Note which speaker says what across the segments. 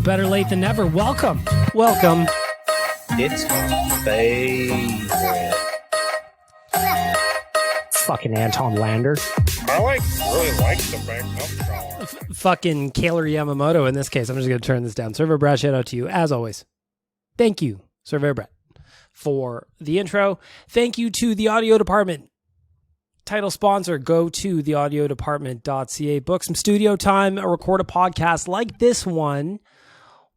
Speaker 1: Better late than never. Welcome. Welcome.
Speaker 2: It's my favorite.
Speaker 1: Fucking Anton Lander.
Speaker 2: I really like the back up.
Speaker 1: Fucking Kailer Yamamoto in this case. I'm just going to turn this down. Surveyor Brad, shout out to you as always. Thank you, Surveyor Brad, for the intro. Thank you to the audio department. Title sponsor, go to theaudiodepartment.ca. Book some studio time, record a podcast like this one,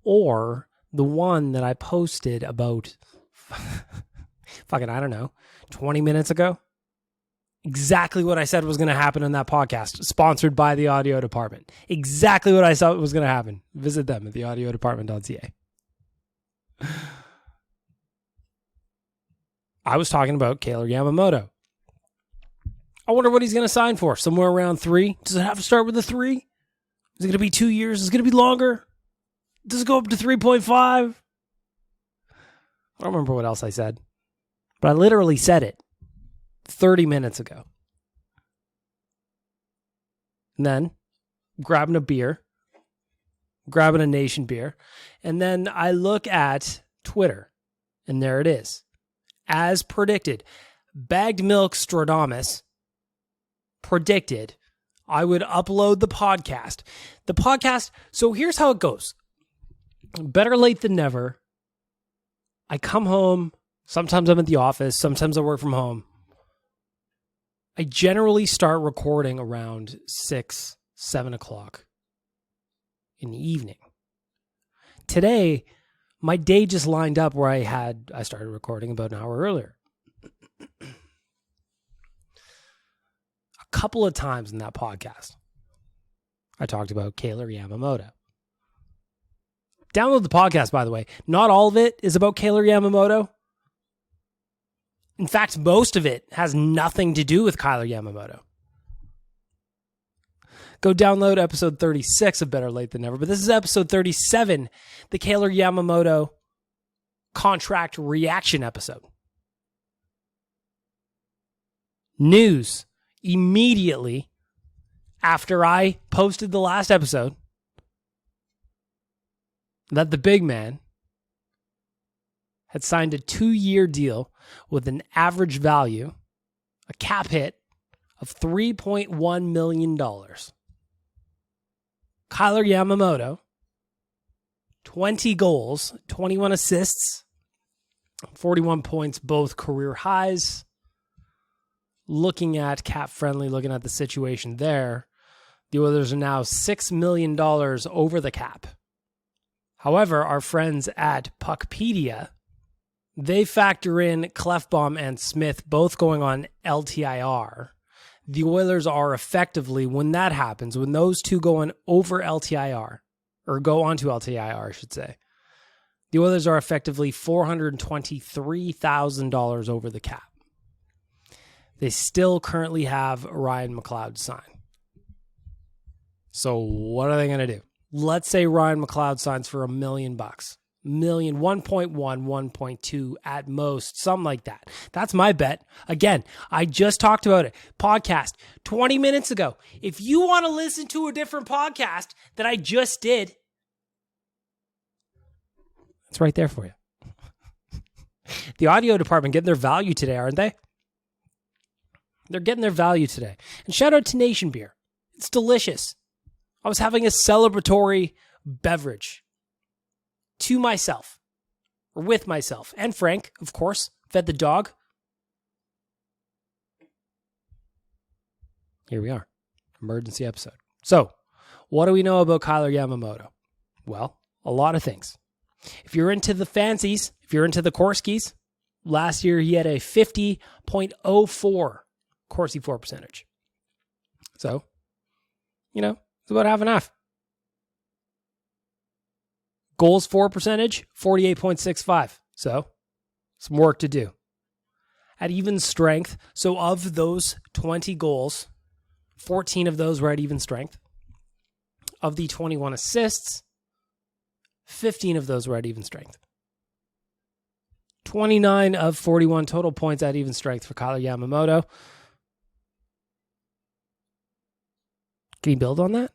Speaker 1: or the one that I posted about, fucking, I don't know, 20 minutes ago. Exactly what I said was going to happen in that podcast, sponsored by the audio department. Exactly what I thought was going to happen. Visit them at theaudiodepartment.ca. I was talking about Kailer Yamamoto. I wonder what he's going to sign for. Somewhere around 3. Does it have to start with a 3? Is it going to be 2 years? Is it going to be longer? Does it go up to 3.5? I don't remember what else I said. But I literally said it 30 minutes ago. And then grabbing a beer, grabbing a Nation beer, and then I look at Twitter, and there it is. As predicted, Bagged Milk Stradamus predicted I would upload the podcast. The podcast, so here's how it goes. Better late than never. I come home, sometimes I'm at the office, sometimes I work from home. I generally start recording around 6, 7 o'clock in the evening. Today, my day just lined up where I started recording about an hour earlier. A couple of times in that podcast, I talked about Kailer Yamamoto. Download the podcast, by the way. Not all of it is about Kailer Yamamoto. In fact, most of it has nothing to do with Kailer Yamamoto. Go download episode 36 of Better Late Than Never. But this is episode 37, the Kailer Yamamoto contract reaction episode. News immediately after I posted the last episode that the big man had signed a 2-year deal with an average value, a cap hit, of $3.1 million. Kailer Yamamoto, 20 goals, 21 assists, 41 points, both career highs. Looking at cap friendly, looking at the situation there, the Oilers are now $6 million over the cap. However, our friends at Puckpedia, they factor in Clefbaum and Smith both going on LTIR. The Oilers are effectively, when that happens, when those two go on over LTIR, or go onto LTIR, I should say, the Oilers are effectively $423,000 over the cap. They still currently have Ryan McLeod sign. So what are they going to do? Let's say Ryan McLeod signs for $1 million. 1.1, 1.2 at most, something like that. That's my bet. Again, I just talked about it. Podcast 20 minutes ago. If you want to listen to a different podcast that I just did, it's right there for you. The audio department getting their value today, aren't they? They're getting their value today. And shout out to Nation Beer. It's delicious. I was having a celebratory beverage to myself, or with myself, and Frank, of course, fed the dog. Here we are. Emergency episode. So, what do we know about Kailer Yamamoto? Well, a lot of things. If you're into the fancies, if you're into the Corskis, last year he had a 50.04 Corsi for percentage. So, it's about half and half. Goals for percentage, 48.65. So, some work to do. At even strength, so of those 20 goals, 14 of those were at even strength. Of the 21 assists, 15 of those were at even strength. 29 of 41 total points at even strength for Kailer Yamamoto. Can you build on that?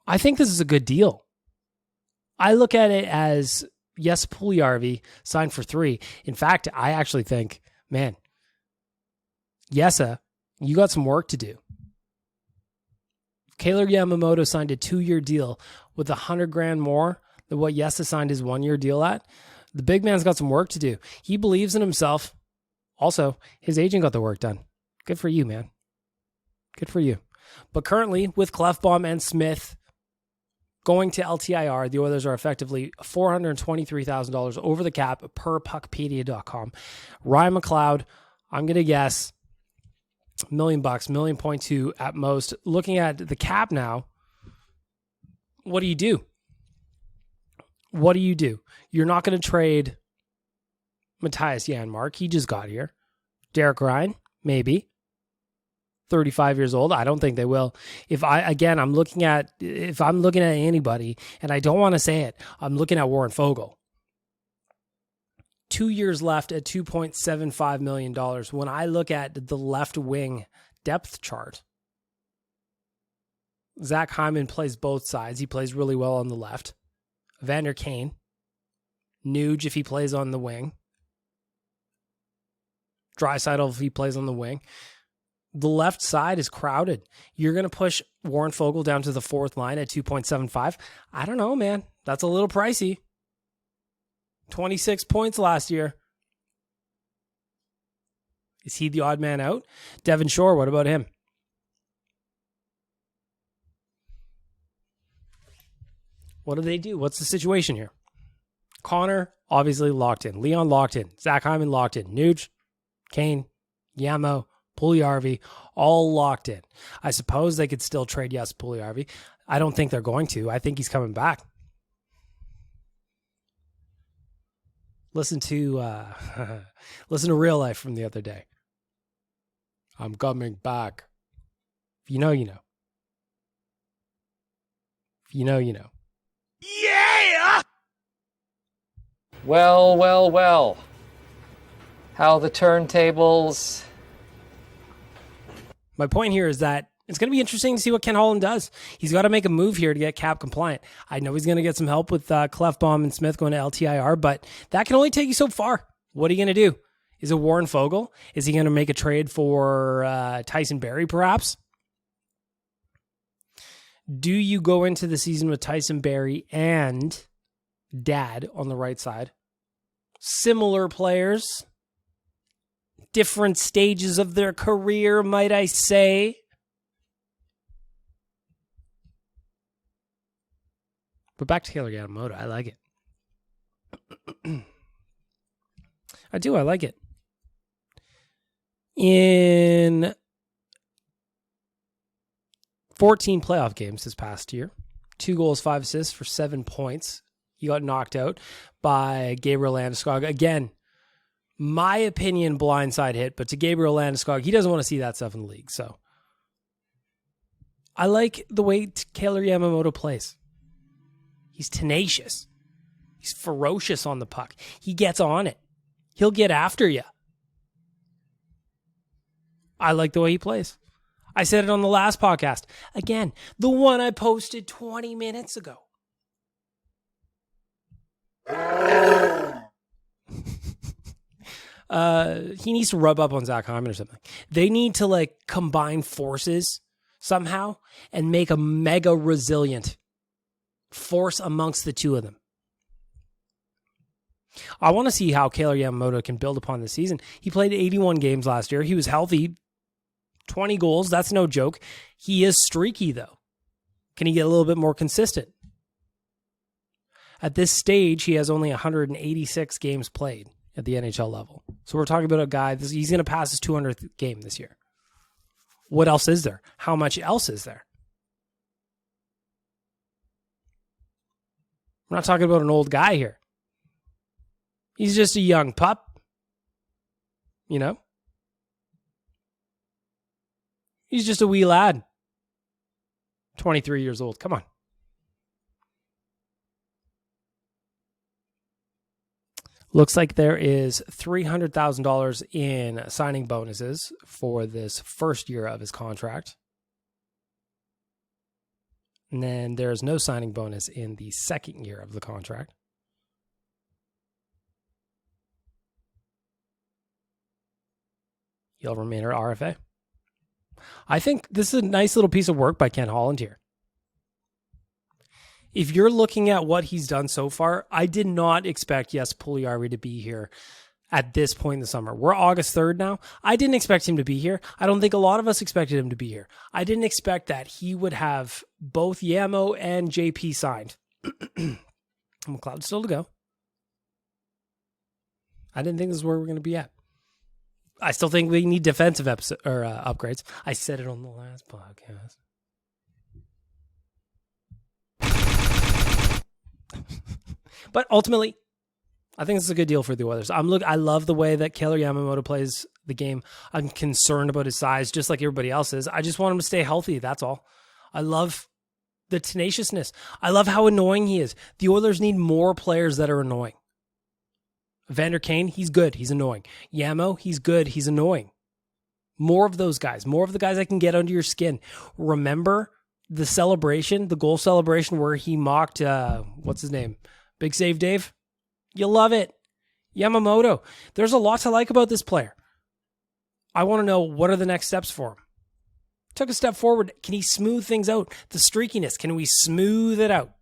Speaker 1: I think this is a good deal. I look at it as, yes, Puljujarvi signed for 3. In fact, I actually think, man, Yesa, you got some work to do. Kailer Yamamoto signed a 2-year deal with $100,000 more than what Yesa signed his 1-year deal at. The big man's got some work to do. He believes in himself. Also, his agent got the work done. Good for you, man. Good for you. But currently, with Clefbaum and Smith going to LTIR, the Oilers are effectively $423,000 over the cap per puckpedia.com. Ryan McLeod, I'm going to guess $1 million, $1.2 million at most. Looking at the cap now, what do you do? What do you do? You're not going to trade Matthias Janmark. He just got here. Derek Ryan, maybe. 35 years old. I don't think they will. If I'm looking at anybody, and I don't want to say it, I'm looking at Warren Fogle. 2 years left at $2.75 million. When I look at the left wing depth chart, Zach Hyman plays both sides. He plays really well on the left. Vander Kane, Nuge if he plays on the wing. Draisaitl if he plays on the wing. The left side is crowded. You're going to push Warren Fogle down to the 4th line at 2.75. I don't know, man. That's a little pricey. 26 points last year. Is he the odd man out? Devin Shore, what about him? What do they do? What's the situation here? Connor, obviously locked in. Leon locked in. Zach Hyman locked in. Nuge, Kane, Yamo, Puljujarvi, all locked in. I suppose they could still trade Puljujarvi. I don't think they're going to. I think he's coming back. Listen to Real Life from the other day. I'm coming back. If you know, you know. If you know, you know. Yeah!
Speaker 3: Well, well, well. How the turntables...
Speaker 1: My point here is that it's going to be interesting to see what Ken Holland does. He's got to make a move here to get cap compliant. I know he's going to get some help with Clefbaum and Smith going to LTIR, but that can only take you so far. What are you going to do? Is it Warren Fogle? Is he going to make a trade for Tyson Barrie, perhaps? Do you go into the season with Tyson Barrie and Dad on the right side? Similar players. Different stages of their career, might I say. But back to Kailer Yamamoto. I like it. I do. I like it. In 14 playoff games this past year, 2 goals, 5 assists for 7 points. He got knocked out by Gabriel Landeskog. Again, my opinion, blindside hit, but to Gabriel Landeskog, he doesn't want to see that stuff in the league. So I like the way Kailer Yamamoto plays. He's tenacious. He's ferocious on the puck. He gets on it. He'll get after you. I like the way he plays. I said it on the last podcast. Again, the one I posted 20 minutes ago. He needs to rub up on Zach Hyman or something. They need to combine forces somehow and make a mega resilient force amongst the two of them. I want to see how Kailer Yamamoto can build upon this season. He played 81 games last year. He was healthy. 20 goals. That's no joke. He is streaky though. Can he get a little bit more consistent? At this stage, he has only 186 games played at the NHL level. So we're talking about a guy, he's going to pass his 200th game this year. What else is there? How much else is there? We're not talking about an old guy here. He's just a young pup. You know? He's just a wee lad. 23 years old. Come on. Looks like there is $300,000 in signing bonuses for this first year of his contract. And then there's no signing bonus in the second year of the contract. He'll remain at RFA. I think this is a nice little piece of work by Ken Holland here. If you're looking at what he's done so far, I did not expect Puljujärvi to be here at this point in the summer. We're August 3rd now. I didn't expect him to be here. I don't think a lot of us expected him to be here. I didn't expect that he would have both Yamo and JP signed. McLeod's still to go. I didn't think this is where we're going to be at. I still think we need defensive upgrades. I said it on the last podcast. But ultimately, I think this is a good deal for the Oilers. I love the way that Kailer Yamamoto plays the game. I'm concerned about his size, just like everybody else is. I just want him to stay healthy. That's all. I love the tenaciousness. I love how annoying he is. The Oilers need more players that are annoying. Vander Kane, he's good. He's annoying. Yamo, he's good. He's annoying. More of those guys. More of the guys that can get under your skin. Remember the celebration, the goal celebration where he mocked, what's his name? Big Save Dave? You love it. Yamamoto. There's a lot to like about this player. I want to know, what are the next steps for him? Took a step forward. Can he smooth things out? The streakiness, can we smooth it out?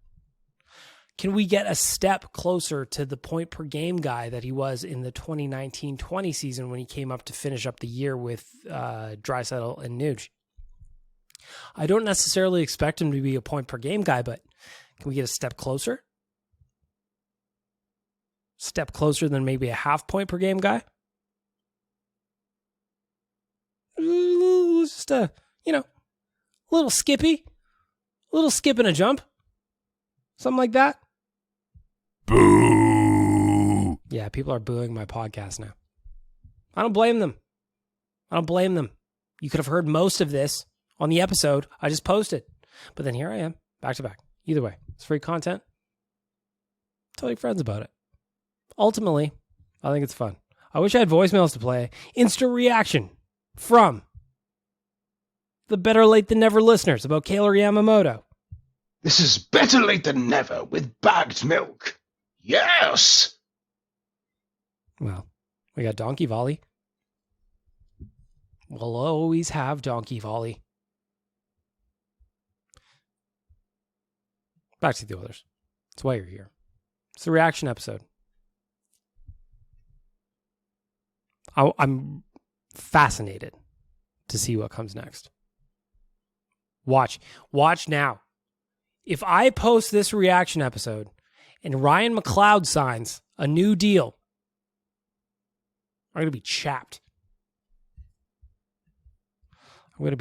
Speaker 1: Can we get a step closer to the point per game guy that he was in the 2019-20 season when he came up to finish up the year with Draisaitl and Nuge? I don't necessarily expect him to be a point per game guy, but can we get a step closer? Step closer than maybe a half point per game guy? Just a little skippy. A little skip and a jump. Something like that. Boo! Yeah, people are booing my podcast now. I don't blame them. You could have heard most of this on the episode I just posted. But then here I am, back to back. Either way, it's free content. Tell your friends about it. Ultimately, I think it's fun. I wish I had voicemails to play. Instant reaction from the Better Late Than Never listeners about Kailer Yamamoto.
Speaker 4: This is better late than never with bagged milk. Yes!
Speaker 1: Well, we got Donkey Volley. We'll always have Donkey Volley. Back to the Oilers. That's why you're here. It's the reaction episode. I'm fascinated to see what comes next. Watch now. If I post this reaction episode and Ryan McLeod signs a new deal, I'm going to be chapped. I'm going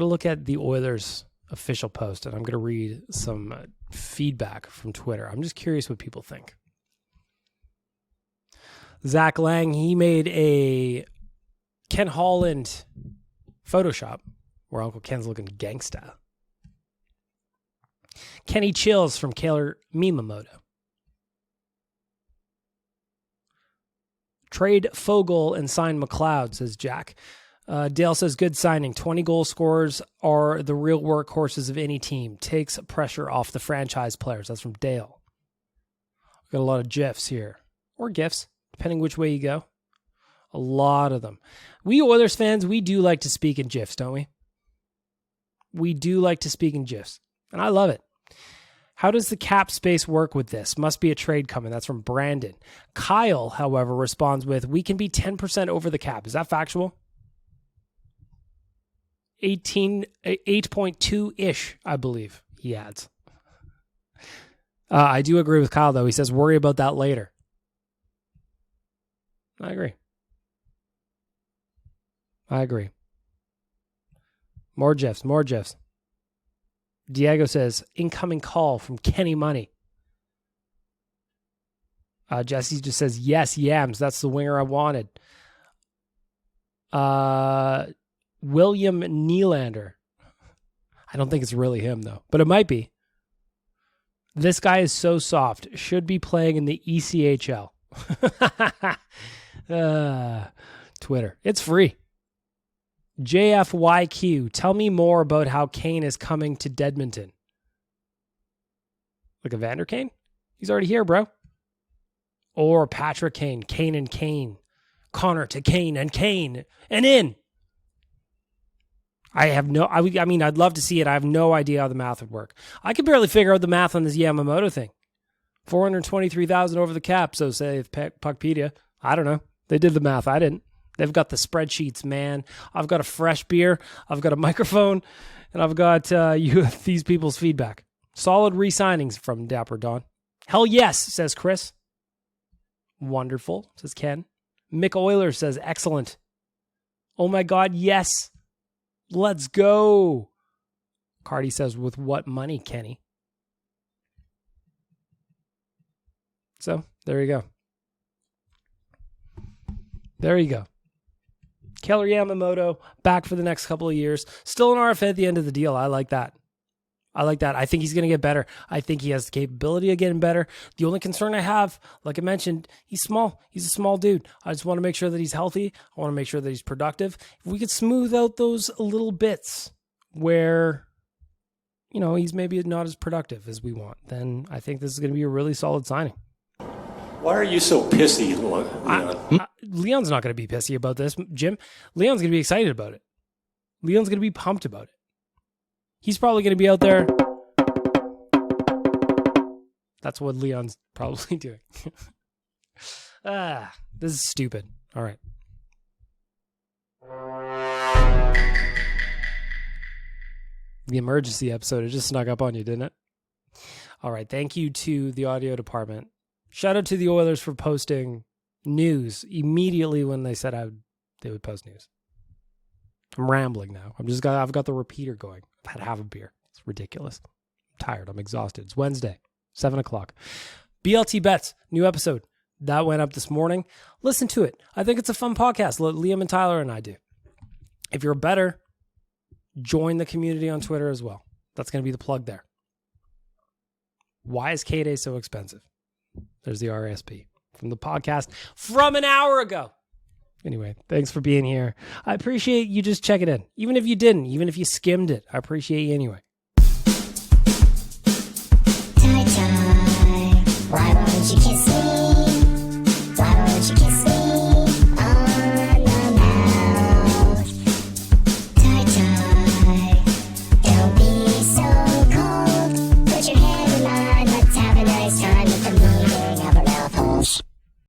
Speaker 1: to look at the Oilers official post and I'm going to read some feedback from Twitter. I'm just curious what people think. Zach Lang, he made a Ken Holland Photoshop where Uncle Ken's looking gangsta. Kenny Chills from Kailer Yamamoto. Trade Fogel and sign McLeod, says Jack. Dale says, good signing. 20 goal scorers are the real workhorses of any team. Takes pressure off the franchise players. That's from Dale. We've got a lot of GIFs here. Or GIFs, depending which way you go. A lot of them. We Oilers fans, we do like to speak in GIFs, don't we? We do like to speak in GIFs. And I love it. How does the cap space work with this? Must be a trade coming. That's from Brandon. Kyle, however, responds with, we can be 10% over the cap. Is that factual? 8.2-ish, I believe, he adds. I do agree with Kyle, though. He says, worry about that later. I agree. More GIFs. Diego says, incoming call from Kenny Money. Jesse just says, yes, Yams. That's the winger I wanted. William Nylander. I don't think it's really him, though. But it might be. This guy is so soft. Should be playing in the ECHL. Twitter. It's free. JFYQ, tell me more about how Kane is coming to Dedmonton. Like Evander Kane? He's already here, bro. Or Patrick Kane, Kane and Kane. Connor to Kane and in. I mean, I'd love to see it. I have no idea how the math would work. I could barely figure out the math on this Yamamoto thing. 423,000 over the cap, so say Puckpedia. I don't know. They did the math. I didn't. They've got the spreadsheets, man. I've got a fresh beer. I've got a microphone. And I've got these people's feedback. Solid re-signings from Dapper Don. Hell yes, says Chris. Wonderful, says Ken. Mick Euler says excellent. Oh my God, yes. Let's go. Cardi says, with what money, Kenny? So, there you go. There you go. Kailer Yamamoto, back for the next couple of years. Still an RFA at the end of the deal. I like that. I think he's going to get better. I think he has the capability of getting better. The only concern I have, like I mentioned, he's small. He's a small dude. I just want to make sure that he's healthy. I want to make sure that he's productive. If we could smooth out those little bits where, he's maybe not as productive as we want, then I think this is going to be a really solid signing.
Speaker 5: Why are you so pissy, Leon?
Speaker 1: Leon's not going to be pissy about this, Jim. Leon's going to be excited about it. Leon's going to be pumped about it. He's probably going to be out there. That's what Leon's probably doing. This is stupid. All right. The emergency episode, it just snuck up on you, didn't it? All right. Thank you to the audio department. Shout out to the Oilers for posting news immediately when they said they would post news. I'm rambling now. I've got the repeater going. I've had half a beer. It's ridiculous. I'm tired. I'm exhausted. It's Wednesday, 7:00. BLT Bets, new episode. That went up this morning. Listen to it. I think it's a fun podcast. Liam and Tyler and I do. If you're better, join the community on Twitter as well. That's going to be the plug there. Why is K-Day so expensive? There's the RSP from the podcast from an hour ago. Anyway, thanks for being here. I appreciate you just checking in. Even if you didn't, even if you skimmed it, I appreciate you anyway.